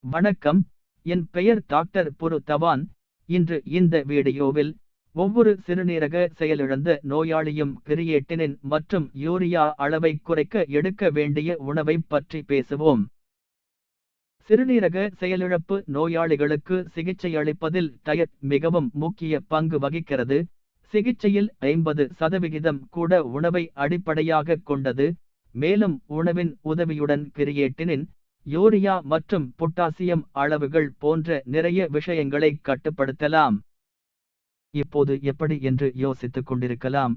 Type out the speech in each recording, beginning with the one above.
வணக்கம். என் பெயர் டாக்டர் புரு தவான். இன்று இந்த வீடியோவில் ஒவ்வொரு சிறுநீரக செயலிழந்த நோயாளியும் கிரியேட்டினின் மற்றும் யூரியா அளவை குறைக்க எடுக்க வேண்டிய உணவைப் பற்றி பேசுவோம். சிறுநீரக செயலிழப்பு நோயாளிகளுக்கு சிகிச்சை அளிப்பதில் டயட் மிகவும் முக்கிய பங்கு வகிக்கிறது. சிகிச்சையில் 50% கூட உணவை அடிப்படையாக கொண்டது. மேலும் உணவின் உதவியுடன் கிரியேட்டினின், யூரியா மற்றும் பொட்டாசியம் அளவுகள் போன்ற நிறைய விஷயங்களை கட்டுப்படுத்தலாம். இப்போது எப்படி என்று யோசித்துக் கொண்டிருக்கலாம்.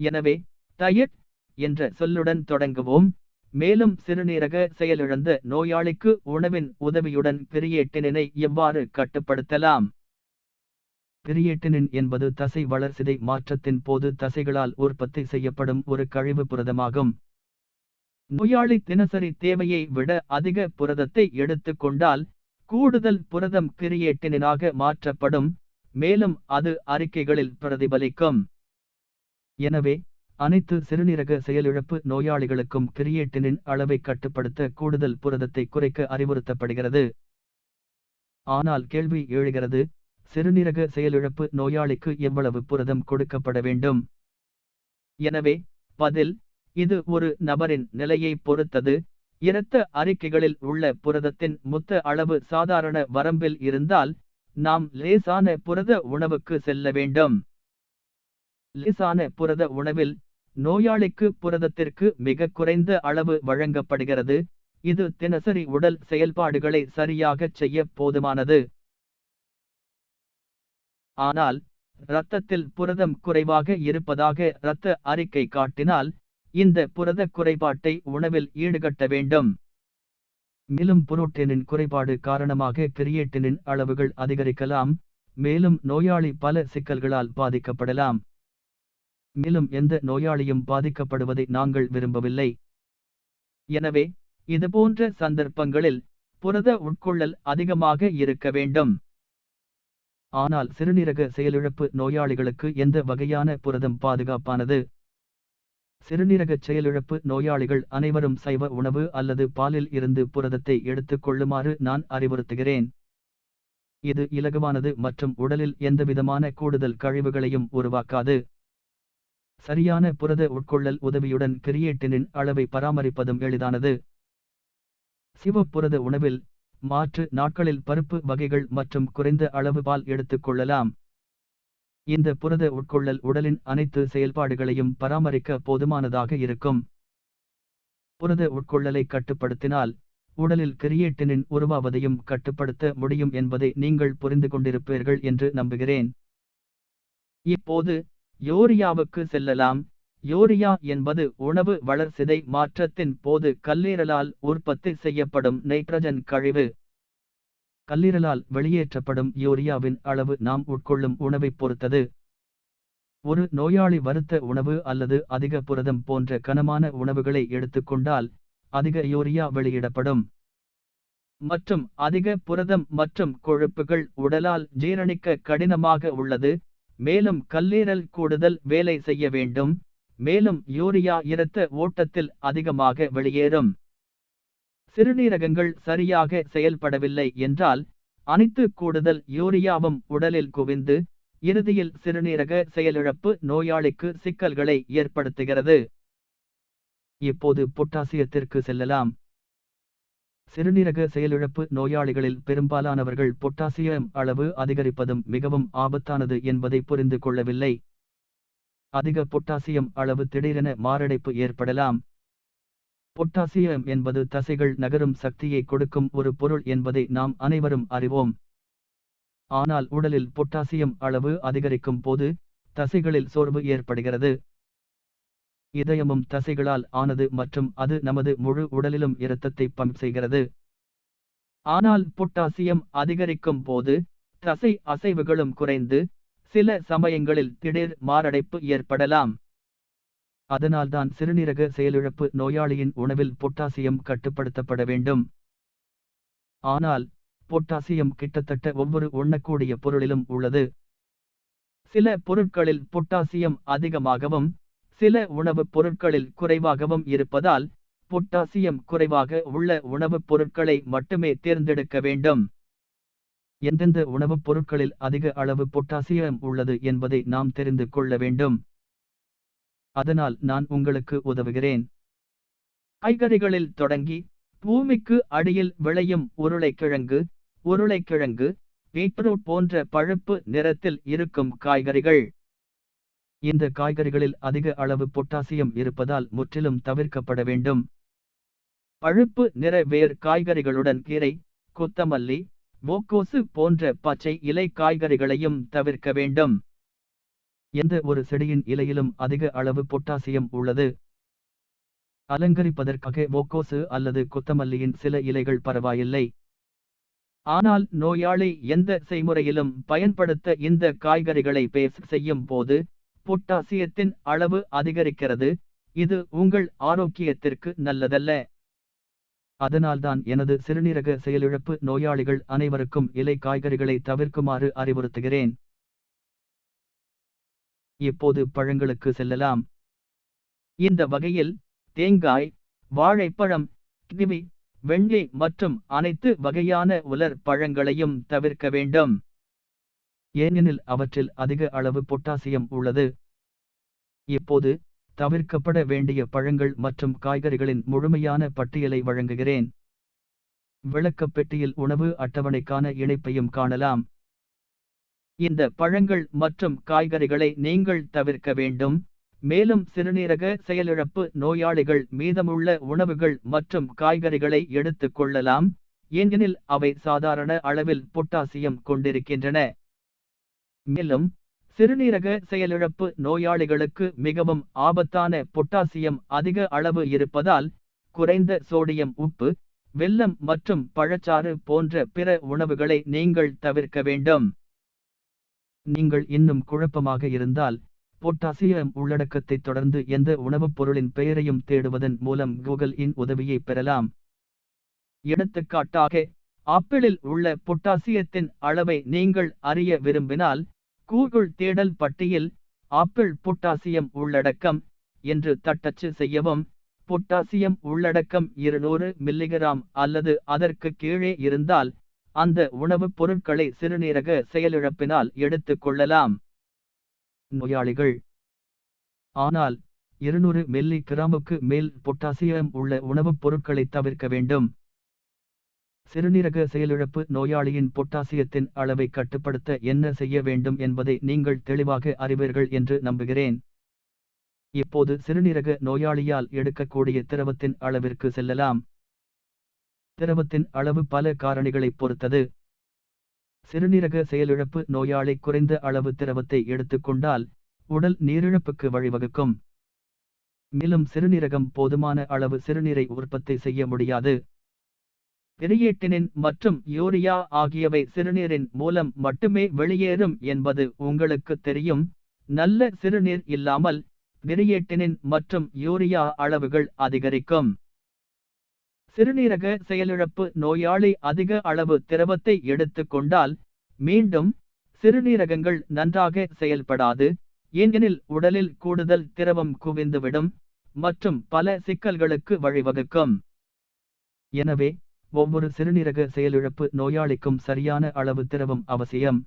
எனவே டயட் என்ற சொல்லுடன் தொடங்குவோம். மேலும் சிறுநீரக செயலிழந்த நோயாளிக்கு உணவின் உதவியுடன் கிரியேட்டினினை எவ்வாறு கட்டுப்படுத்தலாம். கிரியேட்டினின் என்பது தசை வளர்சிதை மாற்றத்தின் போது தசைகளால் உற்பத்தி செய்யப்படும் ஒரு கழிவு புரதமாகும். நோயாளி தினசரி தேவையை விட அதிக புரதத்தை எடுத்துக்கொண்டால் கூடுதல் புரதம் கிரியேட்டினாக மாற்றப்படும். மேலும் அது அறிக்கைகளில் பிரதிபலிக்கும். எனவே அனைத்து சிறுநீரக செயலிழப்பு நோயாளிகளுக்கும் கிரியேட்டினின் அளவை கட்டுப்படுத்த கூடுதல் புரதத்தை குறைக்க அறிவுறுத்தப்படுகிறது. ஆனால் கேள்வி எழுகிறது, சிறுநீரக செயலிழப்பு நோயாளிக்கு எவ்வளவு புரதம் கொடுக்கப்பட வேண்டும்? எனவே பதில், இது ஒரு நபரின் நிலையை பொறுத்தது. இரத்த அறிக்கைகளில் உள்ள புரதத்தின் மொத்த அளவு சாதாரண வரம்பில் இருந்தால் நாம் லேசான புரத உணவுக்கு செல்ல வேண்டும். லேசான புரத உணவில் நோயாளிக்கு புரதத்திற்கு மிக குறைந்த அளவு வழங்கப்படுகிறது. இது தினசரி உடல் செயல்பாடுகளை சரியாகச் செய்ய போதுமானது. ஆனால் இரத்தத்தில் புரதம் குறைவாக இருப்பதாக இரத்த அறிக்கை காட்டினால் இந்த புரத குறைபாட்டை உணவில் ஈடுகட்ட வேண்டும். மேலும் புரோட்டீனின் குறைபாடு காரணமாக கிரியேட்டினின் அளவுகள் அதிகரிக்கலாம். மேலும் நோயாளி பல சிக்கல்களால் பாதிக்கப்படலாம். மேலும் எந்த நோயாளியும் பாதிக்கப்படுவதை நாங்கள் விரும்பவில்லை. எனவே இதுபோன்ற சந்தர்ப்பங்களில் புரத உட்கொள்ளல் அதிகமாக இருக்க வேண்டும். ஆனால் சிறுநீரக செயலிழப்பு நோயாளிகளுக்கு எந்த வகையான புரதம் பாதுகாப்பானது? சிறுநீரகச் செயலிழப்பு நோயாளிகள் அனைவரும் சைவ உணவு அல்லது பாலில் இருந்து புரதத்தை எடுத்துக் கொள்ளுமாறு நான் அறிவுறுத்துகிறேன். இது இலகுவானது மற்றும் உடலில் எந்தவிதமான கூடுதல் கழிவுகளையும் உருவாக்காது. சரியான புரத உட்கொள்ளல் உதவியுடன் கிரியேட்டினின் அளவை பராமரிப்பதும் எளிதானது. சிவப்புரத உணவில் மாற்று நாட்களில் பருப்பு வகைகள் மற்றும் குறைந்த அளவு பால் எடுத்துக் கொள்ளலாம். இந்த புரத உட்கொள்ளல் உடலின் அனைத்து செயல்பாடுகளையும் பராமரிக்க போதுமானதாக இருக்கும். புரத உட்கொள்ளலை கட்டுப்படுத்தினால் உடலில் கிரியேட்டினின் உருவாவதையும் கட்டுப்படுத்த முடியும் என்பதை நீங்கள் புரிந்து கொண்டிருப்பீர்கள் என்று நம்புகிறேன். இப்போது யூரியாவுக்கு செல்லலாம். யூரியா என்பது உணவு வளர்சிதை மாற்றத்தின் போது கல்லீரலால் உற்பத்தி செய்யப்படும் நைட்ரஜன் கழிவு. கல்லீரலால் வெளியேற்றப்படும் யூரியாவின் அளவு நாம் உட்கொள்ளும் உணவைப் பொறுத்தது. ஒரு நோயாளி வறுத்த உணவு அல்லது அதிக புரதம் போன்ற கனமான உணவுகளை எடுத்துக்கொண்டால் அதிக யூரியா வெளியிடப்படும். மற்றும் அதிக புரதம் மற்றும் கொழுப்புகள் உடலால் ஜீரணிக்க கடினமாக உள்ளது. மேலும் கல்லீரல் கூடுதல் வேலை செய்ய வேண்டும். மேலும் யூரியா இரத்த ஓட்டத்தில் அதிகமாக வெளியேறும். சிறுநீரகங்கள் சரியாக செயல்படவில்லை என்றால் அனைத்து கூடுதல் யூரியாவும் உடலில் குவிந்து இறுதியில் சிறுநீரக செயலிழப்பு நோயாளிக்கு சிக்கல்களை ஏற்படுத்துகிறது. இப்போது பொட்டாசியத்திற்கு செல்லலாம். சிறுநீரக செயலிழப்பு நோயாளிகளில் பெரும்பாலானவர்கள் பொட்டாசியம் அளவு அதிகரிப்பதும் மிகவும் ஆபத்தானது என்பதை புரிந்து கொள்ளவில்லை. அதிக பொட்டாசியம் அளவு திடீரென மாரடைப்பு ஏற்படலாம். பொட்டாசியம் என்பது தசைகள் நகரும் சக்தியை கொடுக்கும் ஒரு பொருள் என்பதை நாம் அனைவரும் அறிவோம். ஆனால் உடலில் பொட்டாசியம் அளவு அதிகரிக்கும் போது தசைகளில் சோர்வு ஏற்படுகிறது. இதயமும் தசைகளால் ஆனது மற்றும் அது நமது முழு உடலிலும் இரத்தத்தை பம்ப் செய்கிறது. ஆனால் பொட்டாசியம் அதிகரிக்கும் போது தசை அசைவுகளும் குறைந்து சில சமயங்களில் திடீர் மாரடைப்பு ஏற்படலாம். அதனால்தான் சிறுநீரக செயலிழப்பு நோயாளியின் உணவில் பொட்டாசியம் கட்டுப்படுத்தப்பட வேண்டும். ஆனால் பொட்டாசியம் கிட்டத்தட்ட ஒவ்வொரு உண்ணக்கூடிய பொருளிலும் உள்ளது. சில பொருட்களில் பொட்டாசியம் அதிகமாகவும் சில உணவுப் பொருட்களில் குறைவாகவும் இருப்பதால் பொட்டாசியம் குறைவாக உள்ள உணவுப் பொருட்களை மட்டுமே தேர்ந்தெடுக்க வேண்டும். எந்தெந்த உணவுப் பொருட்களில் அதிக அளவு பொட்டாசியம் உள்ளது என்பதை நாம் தெரிந்து கொள்ள வேண்டும். அதனால் நான் உங்களுக்கு உதவுகிறேன். காய்கறிகளில் தொடங்கி பூமிக்கு அடியில் விளையும் உருளைக்கிழங்கு, பீட்ரூட் போன்ற பழுப்பு நிறத்தில் இருக்கும் காய்கறிகள். இந்த காய்கறிகளில் அதிக அளவு பொட்டாசியம் இருப்பதால் முற்றிலும் தவிர்க்கப்பட வேண்டும். பழுப்பு நிற வேர் காய்கறிகளுடன் கீரை, கொத்தமல்லி, முட்கோசு போன்ற பச்சை இலை காய்கறிகளையும் தவிர்க்க வேண்டும். எந்த ஒரு செடியின் இலையிலும் அதிக அளவு பொட்டாசியம் உள்ளது. அலங்கரிப்பதற்காக முட்கோசு அல்லது கொத்தமல்லியின் சில இலைகள் பரவாயில்லை. ஆனால் நோயாளி எந்த செய்முறையிலும் பயன்படுத்த இந்த காய்கறிகளை பேஸ்ட் செய்யும் போது பொட்டாசியத்தின் அளவு அதிகரிக்கிறது. இது உங்கள் ஆரோக்கியத்திற்கு நல்லதல்ல. அதனால்தான் எனது சிறுநீரக செயலிழப்பு நோயாளிகள் அனைவருக்கும் இலை காய்கறிகளை தவிர்க்குமாறு அறிவுறுத்துகிறேன். இப்போது பழங்களுக்கு செல்லலாம். இந்த வகையில் தேங்காய், வாழைப்பழம், கிவி, வெண்ணெய் மற்றும் அனைத்து வகையான உலர் பழங்களையும் தவிர்க்க வேண்டும். ஏனெனில் அவற்றில் அதிக அளவு பொட்டாசியம் உள்ளது. இப்போது தவிர்க்கப்பட வேண்டிய பழங்கள் மற்றும் காய்கறிகளின் முழுமையான பட்டியலை வழங்குகிறேன். விளக்கப்பெட்டியில் உணவு அட்டவணைக்கான இணைப்பையும் காணலாம். இந்த பழங்கள் மற்றும் காய்கறிகளை நீங்கள் தவிர்க்க வேண்டும். மேலும் சிறுநீரக செயலிழப்பு நோயாளிகள் மீதமுள்ள உணவுகள் மற்றும் காய்கறிகளை எடுத்துக் கொள்ளலாம். ஏனெனில் அவை சாதாரண அளவில் பொட்டாசியம் கொண்டிருக்கின்றன. மேலும் சிறுநீரக செயலிழப்பு நோயாளிகளுக்கு மிகவும் ஆபத்தான பொட்டாசியம் அதிக அளவு இருப்பதால் குறைந்த சோடியம் உப்பு, வெல்லம் மற்றும் பழச்சாறு போன்ற பிற உணவுகளை நீங்கள் தவிர்க்க வேண்டும். நீங்கள் இன்னும் குழப்பமாக இருந்தால் பொட்டாசியம் உள்ளடக்கத்தை தொடர்ந்து எந்த உணவுப் பொருளின் பெயரையும் தேடுவதன் மூலம் கூகுள் இன் உதவியை பெறலாம். எடுத்துக்காட்டாக, ஆப்பிளில் உள்ள பொட்டாசியத்தின் அளவை நீங்கள் அறிய விரும்பினால் கூகுள் தேடல் பட்டியில் ஆப்பிள் பொட்டாசியம் உள்ளடக்கம் என்று தட்டச்சு செய்யவும். பொட்டாசியம் உள்ளடக்கம் 200 மில்லிகிராம் அல்லது அதற்கு கீழே இருந்தால் அந்த உணவுப் பொருட்களை சிறுநீரக செயலிழப்பினால் எடுத்துக் கொள்ளலாம். நோயாளிகள் ஆனால் 200 மில்லி கிராமுக்கு மேல் பொட்டாசியம் உள்ள உணவுப் பொருட்களை தவிர்க்க வேண்டும். சிறுநீரக செயலிழப்பு நோயாளியின் பொட்டாசியத்தின் அளவை கட்டுப்படுத்த என்ன செய்ய வேண்டும் என்பதை நீங்கள் தெளிவாக அறிவீர்கள் என்று நம்புகிறேன். இப்போது சிறுநீரக நோயாளியால் எடுக்கக்கூடிய திரவத்தின் அளவிற்கு செல்லலாம். திரவத்தின் அளவு பல காரணிகளைப் பொறுத்தது. சிறுநீரக செயலிழப்பு நோயாளி குறைந்த அளவு திரவத்தை எடுத்துக்கொண்டால் உடல் நீரிழப்புக்கு வழிவகுக்கும். மேலும் சிறுநீரகம் போதுமான அளவு சிறுநீரை உற்பத்தி செய்ய முடியாது. கிரியேட்டினின் மற்றும் யூரியா ஆகியவை சிறுநீரின் மூலம் மட்டுமே வெளியேறும் என்பது உங்களுக்கு தெரியும். நல்ல சிறுநீர் இல்லாமல் கிரியேட்டினின் மற்றும் யூரியா அளவுகள் அதிகரிக்கும். சிறுநீரக செயலிழப்பு நோயாளி அதிக அளவு திரவத்தை எடுத்துக்கொண்டால் மீண்டும் சிறுநீரகங்கள் நன்றாக செயல்படாது. ஏனெனில் உடலில் கூடுதல் திரவம் குவிந்துவிடும் மற்றும் பல சிக்கல்களுக்கு வழிவகுக்கும். எனவே ஒவ்வொரு சிறுநீரக செயலிழப்பு நோயாளிக்கும் சரியான அளவு திரவம் அவசியம்.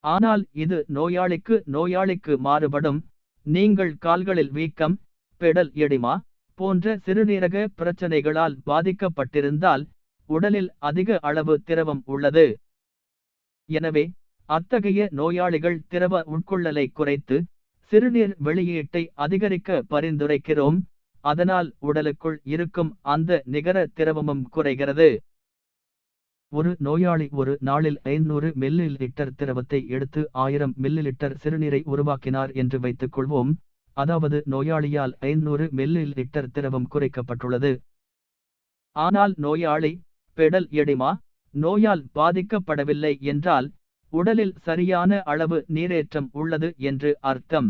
ஆனால் இது நோயாளிக்கு மாறுபடும். நீங்கள் கால்களில் வீக்கம், பெடல் எடிமா போன்ற சிறுநீரக பிரச்சனைகளால் பாதிக்கப்பட்டிருந்தால் உடலில் அதிக அளவு திரவம் உள்ளது. எனவே அத்தகைய நோயாளிகள் திரவ உட்கொள்ளலை குறைத்து சிறுநீர் வெளியீட்டை அதிகரிக்க பரிந்துரைக்கிறோம். அதனால் உடலுக்குள் இருக்கும் அந்த நிகர திரவமும் குறைகிறது. ஒரு நோயாளி ஒரு நாளில் 500 மில்லிலிட்டர் திரவத்தை எடுத்து 1000 மில்லிலிட்டர் சிறுநீரை உருவாக்கினார் என்று வைத்துக் கொள்வோம். அதாவது நோயாளியால் 500 மில்லிலிட்டர் திரவம் குறைக்கப்பட்டுள்ளது. ஆனால் நோயாளி பெடல் எடிமா நோயால் பாதிக்கப்படவில்லை என்றால் உடலில் சரியான அளவு நீரேற்றம் உள்ளது என்று அர்த்தம்.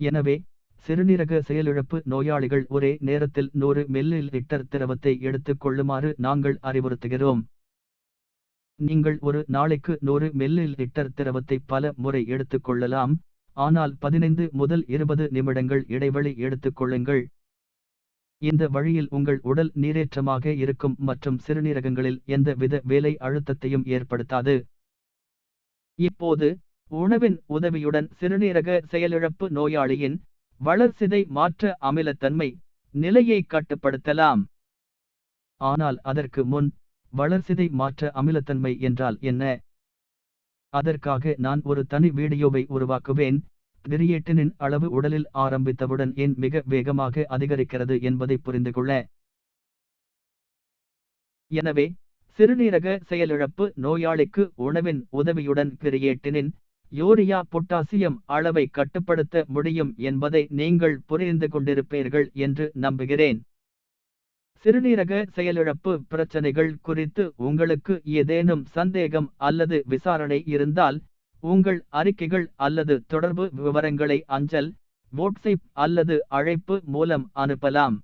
எனவே சிறுநீரக செயலிழப்பு நோயாளிகள் ஒரே நேரத்தில் 100 மில்லிலிட்டர் திரவத்தை எடுத்துக் கொள்ளுமாறு நாங்கள் அறிவுறுத்துகிறோம். நீங்கள் ஒரு நாளைக்கு 100 மில்லிலிட்டர் திரவத்தை பல முறை எடுத்துக் கொள்ளலாம். ஆனால் 15 முதல் 20 நிமிடங்கள் இடைவெளி எடுத்துக் கொள்ளுங்கள். இந்த வழியில் உங்கள் உடல் நீரேற்றமாக இருக்கும் மற்றும் சிறுநீரகங்களில் எந்த வித வேலை அழுத்தத்தையும் ஏற்படுத்தாது. இப்போது உணவின் உதவியுடன் சிறுநீரக செயலிழப்பு நோயாளியின் வளர்சிதை மாற்ற அமிலத்தன்மை நிலையை கட்டுப்படுத்தலாம். ஆனால் அதற்கு முன், வளர்சிதை மாற்ற அமிலத்தன்மை என்றால் என்ன? அதற்காக நான் ஒரு தனி வீடியோவை உருவாக்குவேன். கிரியேட்டினின் அளவு உடலில் ஆரம்பித்தவுடன் ஏன் மிக வேகமாக அதிகரிக்கிறது என்பதை புரிந்துகொள்ள. எனவே சிறுநீரக செயலிழப்பு நோயாளிக்கு உணவின் உதவியுடன் கிரியேட்டினின், யூரியா, பொட்டாசியம் அளவை கட்டுப்படுத்த முடியும் என்பதை நீங்கள் புரிந்து கொண்டிருப்பீர்கள் என்று நம்புகிறேன். சிறுநீரக செயலிழப்பு பிரச்சனைகள் குறித்து உங்களுக்கு ஏதேனும் சந்தேகம் அல்லது விசாரணை இருந்தால், உங்கள் அறிக்கைகள் அல்லது தொடர்பு விவரங்களை அஞ்சல், வாட்ஸ்அப் அல்லது அழைப்பு மூலம் அனுப்பலாம்.